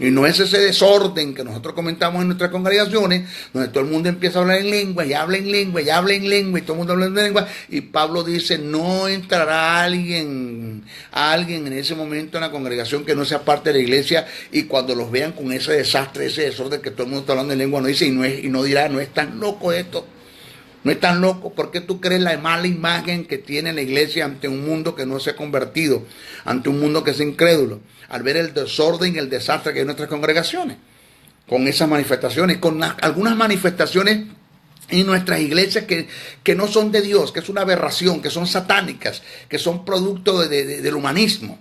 Y no es ese desorden que nosotros comentamos en nuestras congregaciones, donde todo el mundo empieza a hablar en lengua, y habla en lengua, y habla en lengua, y todo el mundo habla en lengua, y Pablo dice, no entrará alguien en ese momento en la congregación que no sea parte de la iglesia, y cuando los vean con ese desastre, ese desorden que todo el mundo está hablando en lengua, no dice, y no dirá, no es tan loco esto. No es tan loco. ¿Por qué tú crees la mala imagen que tiene la iglesia ante un mundo que no se ha convertido, ante un mundo que es incrédulo, al ver el desorden y el desastre que hay en nuestras congregaciones? Con esas manifestaciones, con algunas manifestaciones y nuestras iglesias que no son de Dios, que es una aberración, que son satánicas, que son producto del humanismo.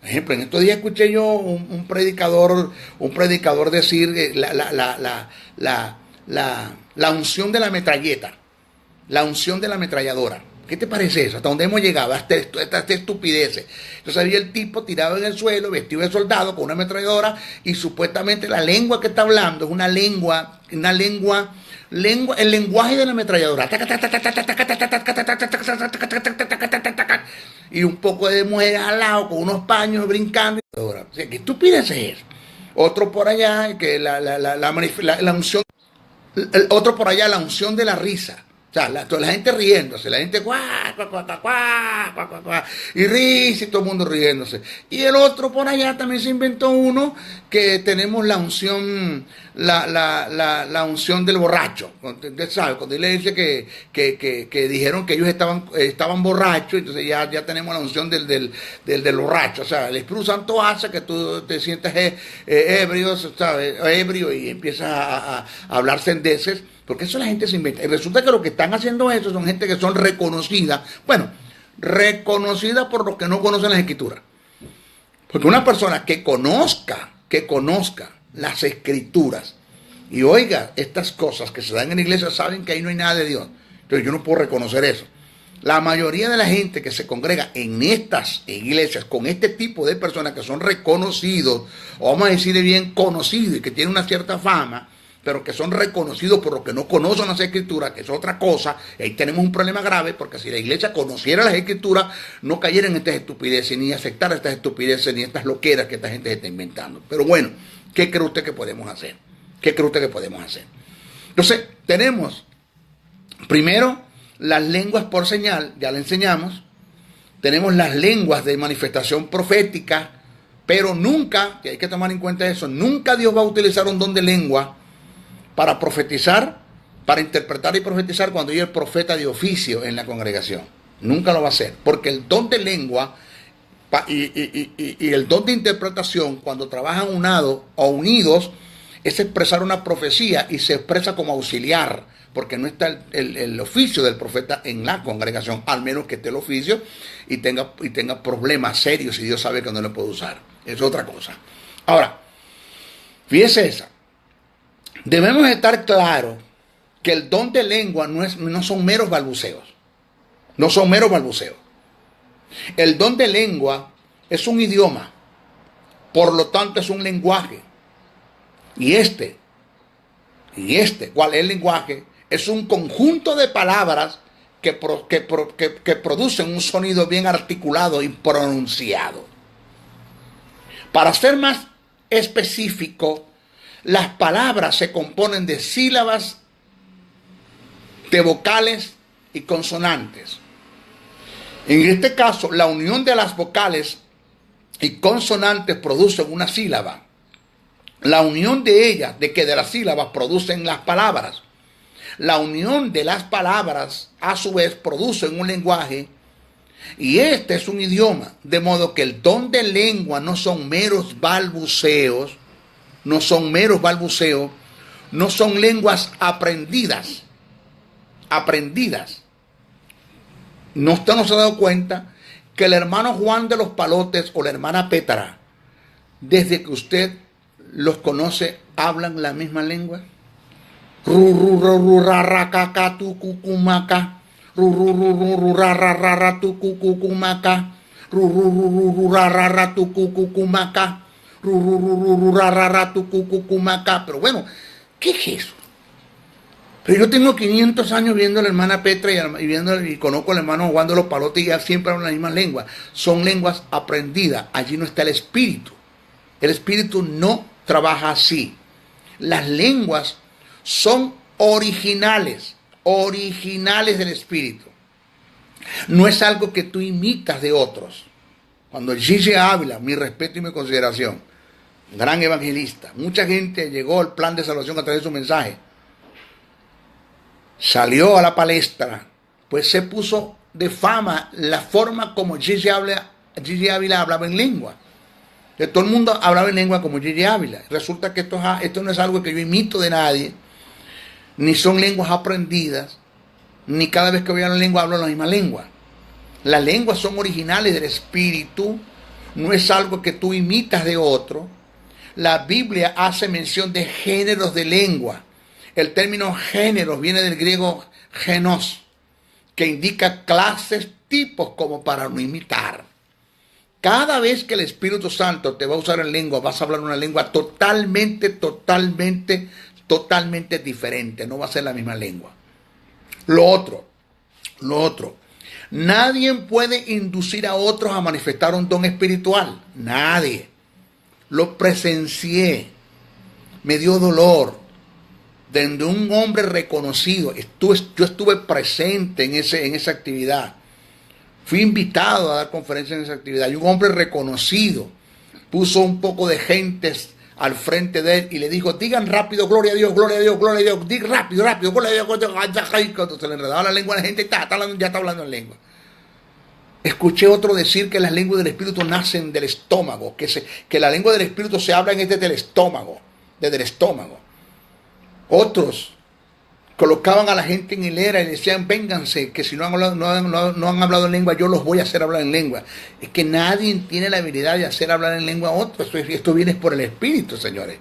Por ejemplo, en estos días escuché yo un predicador decir la unción de la metralleta, la unción de la ametralladora. ¿Qué te parece eso? ¿Hasta dónde hemos llegado? Hasta estupideces. Entonces había el tipo tirado en el suelo, vestido de soldado, con una ametralladora, y supuestamente la lengua que está hablando es el lenguaje de la ametralladora. Y un poco de mujeres al lado, con unos paños brincando. O sea, ¿qué estupidez es eso? Otro por allá, que la unción. Otro por allá, la unción de la risa. O sea, toda la gente riéndose, la gente y risa y todo el mundo riéndose. Y el otro por allá también se inventó uno que tenemos la unción, la unción del borracho. Usted sabe, cuando él le dice que dijeron que ellos estaban borrachos, entonces ya tenemos la unción del borracho. O sea, el Espíritu Santo hace que tú te sientas ebrio, ¿sabes? Ebrio y empiezas a hablar sandeces. Porque eso la gente se inventa. Y resulta que lo que están haciendo eso son gente que son reconocidas. Bueno, reconocidas por los que no conocen las escrituras. Porque una persona que conozca las escrituras y oiga estas cosas que se dan en la iglesia, saben que ahí no hay nada de Dios. Entonces yo no puedo reconocer eso. La mayoría de la gente que se congrega en estas iglesias con este tipo de personas que son reconocidos, o vamos a decir bien conocidos y que tienen una cierta fama, pero que son reconocidos por los que no conocen las escrituras, que es otra cosa, y ahí tenemos un problema grave, porque si la iglesia conociera las escrituras, no cayera en estas estupideces, ni aceptara estas estupideces, ni estas loqueras que esta gente se está inventando. Pero bueno, ¿qué cree usted que podemos hacer? ¿Qué cree usted que podemos hacer? Entonces, tenemos, primero, las lenguas por señal, ya le enseñamos, tenemos las lenguas de manifestación profética, pero nunca, que hay que tomar en cuenta eso, nunca Dios va a utilizar un don de lengua para profetizar, para interpretar y profetizar cuando hay el profeta de oficio en la congregación. Nunca lo va a hacer, porque el don de lengua y el don de interpretación, cuando trabajan unados o unidos, es expresar una profecía y se expresa como auxiliar, porque no está el oficio del profeta en la congregación, al menos que esté el oficio y tenga problemas serios y Dios sabe que no lo puede usar. Es otra cosa. Ahora, fíjese esa. Debemos estar claros que el don de lengua no son meros balbuceos. No son meros balbuceos. El don de lengua es un idioma. Por lo tanto, es un lenguaje. Y ¿cuál es el lenguaje? Es un conjunto de palabras que producen un sonido bien articulado y pronunciado. Para ser más específico, las palabras se componen de sílabas, de vocales y consonantes. En este caso, la unión de las vocales y consonantes producen una sílaba. La unión de ellas, de las sílabas, producen las palabras. La unión de las palabras, a su vez, producen un lenguaje. Y este es un idioma. De modo que el don de lengua no son meros balbuceos. No son meros balbuceos. No son lenguas aprendidas. ¿No usted no se ha dado cuenta que el hermano Juan de los Palotes o la hermana Pétara, desde que usted los conoce, hablan la misma lengua? Ru ru ru ru ra ra ca ca tu cu cu ma ca. Ru ru ru ru ru ra ra ra ra tu cu cu cu ma ca. Ru ru ru ru ru ra ra ra tu cu cu cu ma ca. Ru ru ru ru ru ra ra ra tu cu cu cu ma ca. Pero bueno, ¿qué es eso? Pero yo tengo 500 años viendo a la hermana Petra y conozco al hermano Juan de los Palotes y ya siempre hablan la misma lengua. Son lenguas aprendidas. Allí no está el espíritu. El espíritu no trabaja así. Las lenguas son originales del espíritu. No es algo que tú imitas de otros. Cuando Gigi Ávila, mi respeto y mi consideración, gran evangelista, mucha gente llegó al plan de salvación a través de su mensaje, salió a la palestra, pues se puso de fama la forma como Gigi Ávila hablaba en lengua. De todo el mundo hablaba en lengua como Gigi Ávila. Resulta que esto no es algo que yo imito de nadie. ni son lenguas aprendidas, ni cada vez que voy a la lengua hablo la misma lengua. Las lenguas son originales del Espíritu, no es algo que tú imitas de otro. La Biblia hace mención de géneros de lengua. El término géneros viene del griego genos, que indica clases, tipos, como para no imitar. Cada vez que el Espíritu Santo te va a usar en lengua, vas a hablar una lengua totalmente diferente. No va a ser la misma lengua. Lo otro. Nadie puede inducir a otros a manifestar un don espiritual. Nadie. Lo presencié. Me dio dolor. De un hombre reconocido. Yo estuve presente en esa actividad. Fui invitado a dar conferencias en esa actividad. Y un hombre reconocido puso un poco de gentes al frente de él y le dijo: digan rápido, gloria a Dios, gloria a Dios, gloria a Dios, dig rápido, gloria a Dios, cuando se le enredaba la lengua a la gente, ya está hablando en lengua. Escuché otro decir que las lenguas del Espíritu nacen del estómago, que la lengua del Espíritu se habla desde el estómago, desde el estómago. Otros colocaban a la gente en hilera y decían: vénganse, que si no han hablado en lengua, yo los voy a hacer hablar en lengua. Es que nadie tiene la habilidad de hacer hablar en lengua a otros. Esto viene por el Espíritu, señores.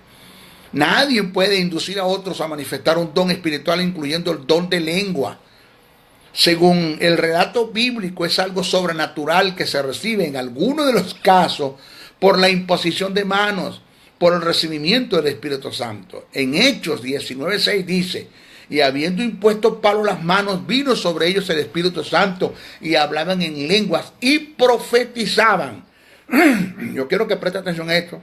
Nadie puede inducir a otros a manifestar un don espiritual, incluyendo el don de lengua. Según el relato bíblico, es algo sobrenatural que se recibe en algunos de los casos por la imposición de manos, por el recibimiento del Espíritu Santo. En Hechos 19:6 dice: y habiendo impuesto Pablo las manos, vino sobre ellos el Espíritu Santo y hablaban en lenguas y profetizaban. Yo quiero que preste atención a esto,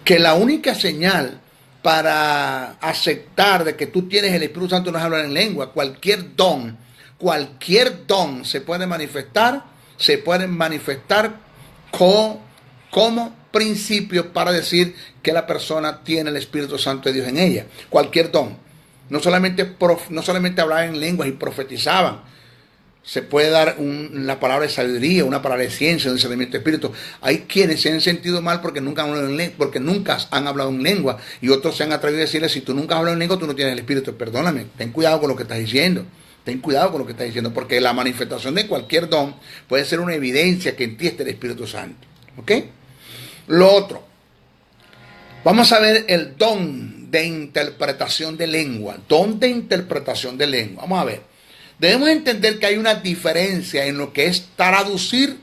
que la única señal para aceptar de que tú tienes el Espíritu Santo no es hablar en lengua. Cualquier don se puede manifestar como principio para decir que la persona tiene el Espíritu Santo de Dios en ella. Cualquier don. No solamente hablaban en lenguas y profetizaban. Se puede dar la palabra de sabiduría, una palabra de ciencia, un discernimiento de espíritu. Hay quienes se han sentido mal porque nunca han hablado en lengua, y otros se han atrevido a decirle: si tú nunca has hablado en lengua, tú no tienes el Espíritu. Perdóname, ten cuidado con lo que estás diciendo. Ten cuidado con lo que estás diciendo, porque la manifestación de cualquier don puede ser una evidencia que en ti esté el Espíritu Santo. ¿Ok? Lo otro. Vamos a ver el don de interpretación de lengua. Don de interpretación de lengua. Vamos a ver. Debemos entender que hay una diferencia en lo que es traducir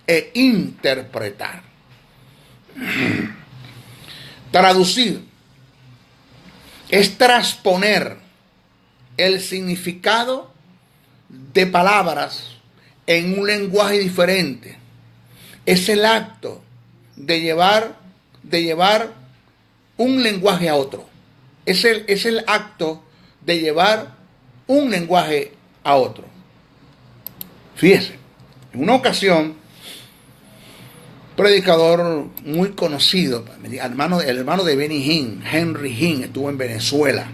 e interpretar. Traducir es transponer el significado de palabras en un lenguaje diferente. Es el acto de llevar un lenguaje a otro. Es el acto de llevar un lenguaje a otro. Fíjese, en una ocasión, un predicador muy conocido, el hermano de Benny Hinn, Henry Hinn, estuvo en Venezuela.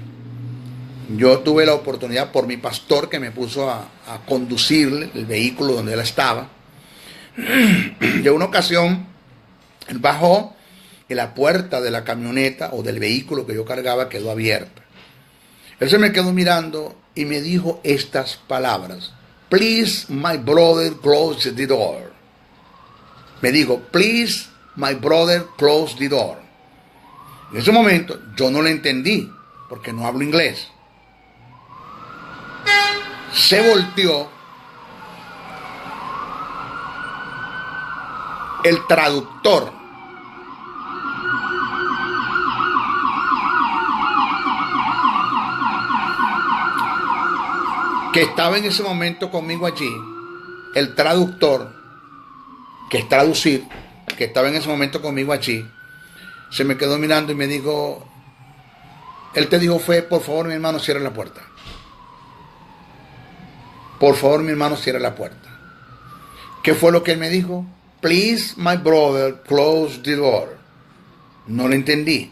Yo tuve la oportunidad por mi pastor que me puso a conducir el vehículo donde él estaba. De una ocasión, él bajó y la puerta de la camioneta o del vehículo que yo cargaba quedó abierta. Él se me quedó mirando y me dijo estas palabras: please, my brother, close the door. Me dijo: please, my brother, close the door. En ese momento yo no le entendí porque no hablo inglés. Se volteó el traductor que estaba en ese momento conmigo allí, el traductor, que es traducir, que estaba en ese momento conmigo allí, se me quedó mirando y me dijo, él te dijo fue: por favor, mi hermano, cierra la puerta. Por favor, mi hermano, cierra la puerta. ¿Qué fue lo que él me dijo? Please, my brother, close the door. No lo entendí.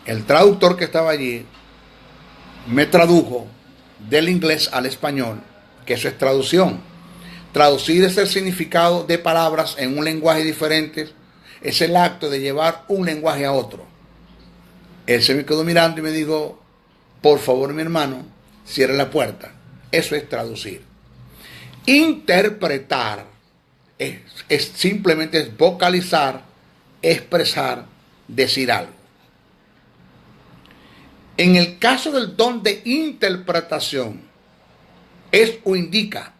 El traductor que estaba allí me tradujo del inglés al español, que eso es traducción. Traducir es el significado de palabras en un lenguaje diferente, es el acto de llevar un lenguaje a otro. Él se me quedó mirando y me dijo: por favor, mi hermano, cierre la puerta. Eso es traducir. Interpretar simplemente es vocalizar, expresar, decir algo. En el caso del don de interpretación, es o indica.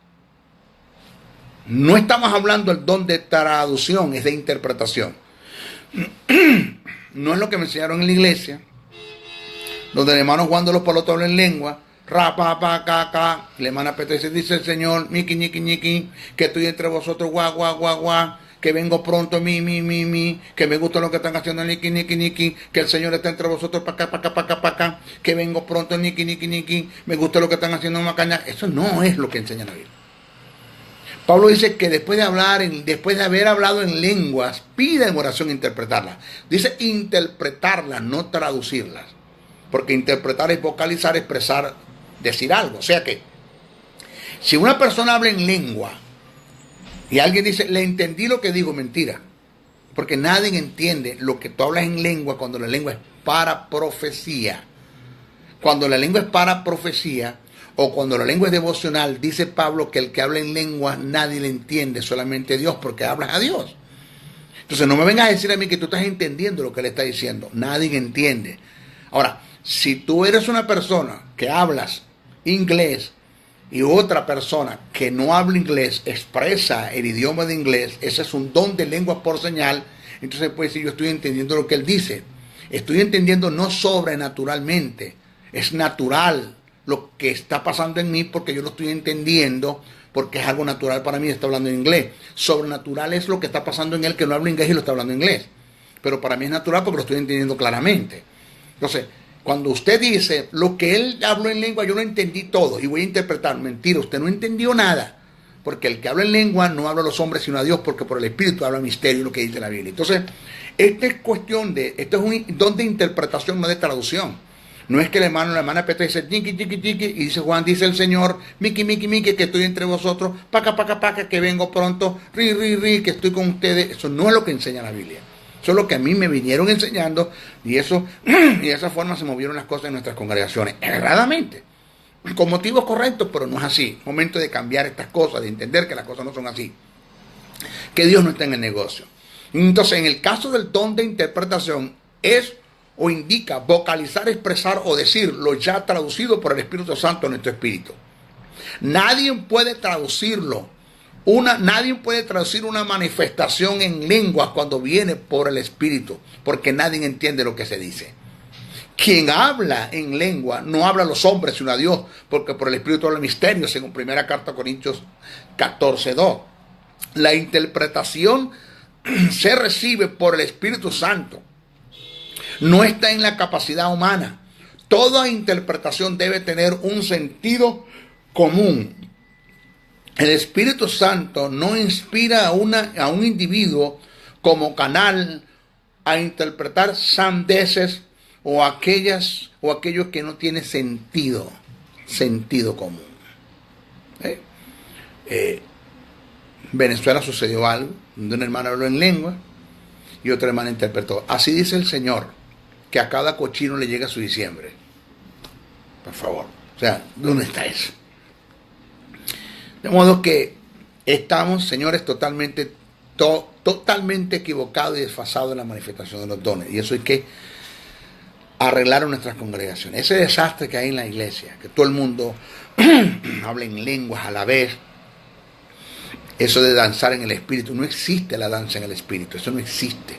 No estamos hablando del don de traducción, es de interpretación. No es lo que me enseñaron en la iglesia, donde el hermano Juan de los Palotos habla en lengua, ra, pa, pa, ca, ca. La hermana Petra dice el Señor, ñiqui, ñiqui, ñiqui, que estoy entre vosotros, guau, guau, guau, guau, que vengo pronto, mi, que me gusta lo que están haciendo, ñiqui, ñiqui, ñiqui, que el Señor está entre vosotros, pa' acá, pa' acá, pa' acá, pa' acá, que vengo pronto, ñiqui, ñiqui, ñiqui, me gusta lo que están haciendo, macaña. Eso no es lo que enseña la Biblia. Pablo dice que después de haber hablado en lenguas, pida en oración interpretarlas. Dice interpretarlas, no traducirlas. Porque interpretar es vocalizar, expresar, decir algo. O sea que, si una persona habla en lengua y alguien dice, le entendí lo que digo, mentira. Porque nadie entiende lo que tú hablas en lengua cuando la lengua es para profecía. Cuando la lengua es para profecía, o cuando la lengua es devocional, dice Pablo que el que habla en lengua nadie le entiende, solamente Dios, porque hablas a Dios. Entonces no me vengas a decir a mí que tú estás entendiendo lo que él está diciendo. Nadie entiende. Ahora, si tú eres una persona que hablas inglés y otra persona que no habla inglés expresa el idioma de inglés, ese es un don de lengua por señal, entonces puede decir, yo estoy entendiendo lo que él dice. Estoy entendiendo no sobrenaturalmente, es natural lo que está pasando en mí porque yo lo estoy entendiendo, porque es algo natural para mí, está hablando en inglés. Sobrenatural es lo que está pasando en él, que no habla inglés y lo está hablando en inglés. Pero para mí es natural porque lo estoy entendiendo claramente. Entonces, cuando usted dice, lo que él habló en lengua, yo lo entendí todo y voy a interpretar. Mentira, usted no entendió nada. Porque el que habla en lengua no habla a los hombres sino a Dios, porque por el Espíritu habla misterio, lo que dice la Biblia. Entonces, esta es cuestión de, esto es un don de interpretación, no de traducción. No es que la hermana Petra dice, chiqui, chiqui, chiqui, y dice Juan, dice el Señor, miki, miki, miki, que estoy entre vosotros, paca, paca, paca, que vengo pronto, ri, ri, ri, que estoy con ustedes. Eso no es lo que enseña la Biblia. Eso es lo que a mí me vinieron enseñando, y eso, y de esa forma se movieron las cosas en nuestras congregaciones, erradamente, con motivos correctos, pero no es así. Momento de cambiar estas cosas, de entender que las cosas no son así, que Dios no está en el negocio. Entonces, en el caso del don de interpretación, es o indica vocalizar, expresar o decir lo ya traducido por el Espíritu Santo en nuestro espíritu. Nadie puede traducirlo. Nadie puede traducir una manifestación en lenguas cuando viene por el Espíritu, porque nadie entiende lo que se dice. Quien habla en lengua no habla a los hombres sino a Dios, porque por el Espíritu habla misterio, según primera carta a Corintios 14:2. La interpretación se recibe por el Espíritu Santo. No está en la capacidad humana. Toda interpretación debe tener un sentido común. El Espíritu Santo no inspira a un individuo como canal a interpretar sandeces o aquellos que no tienen sentido común. Venezuela sucedió algo, donde una hermana habló en lengua y otra hermana interpretó. Así dice el Señor, que a cada cochino le llega su diciembre. Por favor. O sea, ¿dónde está eso? De modo que estamos, señores, totalmente equivocados y desfasados en la manifestación de los dones. Y eso hay que arreglar en nuestras congregaciones. Ese desastre que hay en la iglesia, que todo el mundo habla en lenguas a la vez. Eso de danzar en el espíritu. No existe la danza en el espíritu. Eso no existe.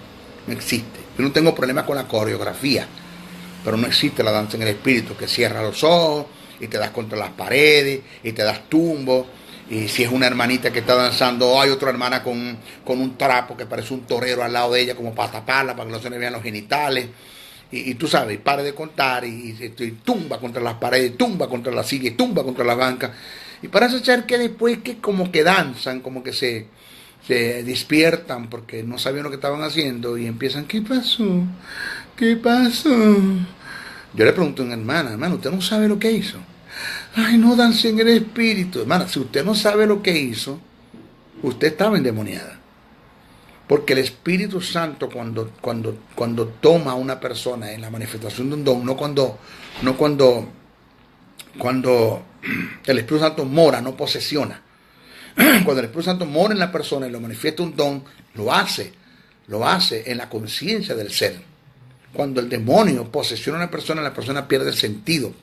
No existe. Yo no tengo problemas con la coreografía, pero no existe la danza en el espíritu, que cierra los ojos y te das contra las paredes y te das tumbo. Y si es una hermanita que está danzando, hay otra hermana con un trapo que parece un torero al lado de ella, como para taparla, para que no se le vean los genitales. Y tú sabes, para de contar y tumba contra las paredes, tumba contra la silla, y tumba contra la banca. Y parece ser que después que como que danzan, como que se despiertan porque no sabían lo que estaban haciendo y empiezan, ¿qué pasó? ¿Qué pasó? Yo le pregunto a una hermana, ¿usted no sabe lo que hizo? Ay, no dancé en el espíritu. Hermana, si usted no sabe lo que hizo, usted estaba endemoniada. Porque el Espíritu Santo cuando toma a una persona en la manifestación de un don, no cuando el Espíritu Santo mora, no posesiona. Cuando el Espíritu Santo mora en la persona y lo manifiesta un don, lo hace en la conciencia del ser. Cuando el demonio posesiona a una persona, la persona pierde el sentido.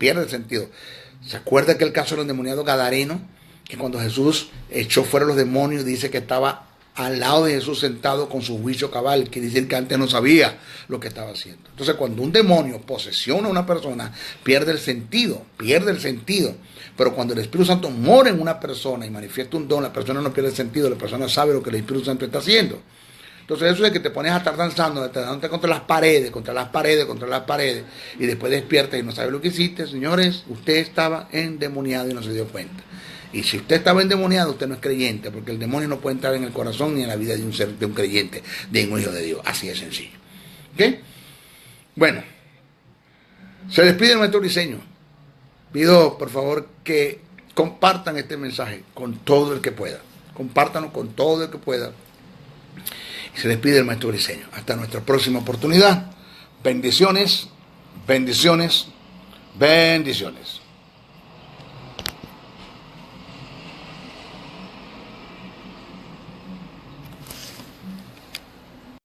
¿Se acuerda aquel caso del endemoniado gadareno? Que cuando Jesús echó fuera los demonios, dice que estaba al lado de Jesús sentado con su juicio cabal, quiere decir que antes no sabía lo que estaba haciendo. Entonces, cuando un demonio posesiona a una persona, pierde el sentido. Pero cuando el Espíritu Santo mora en una persona y manifiesta un don, la persona no pierde el sentido, la persona sabe lo que el Espíritu Santo está haciendo. Entonces, eso de que te pones a estar danzando, dándote contra las paredes, y después despiertas y no sabes lo que hiciste, señores, usted estaba endemoniado y no se dio cuenta. Y si usted estaba endemoniado, usted no es creyente, porque el demonio no puede entrar en el corazón ni en la vida de un creyente, de un hijo de Dios. Así de sencillo. ¿Ok? Bueno, se despide el maestro Briceño. Pido, por favor, que compartan este mensaje con todo el que pueda. Compártanlo con todo el que pueda. Y se despide el maestro Briceño. Hasta nuestra próxima oportunidad. Bendiciones, bendiciones, bendiciones.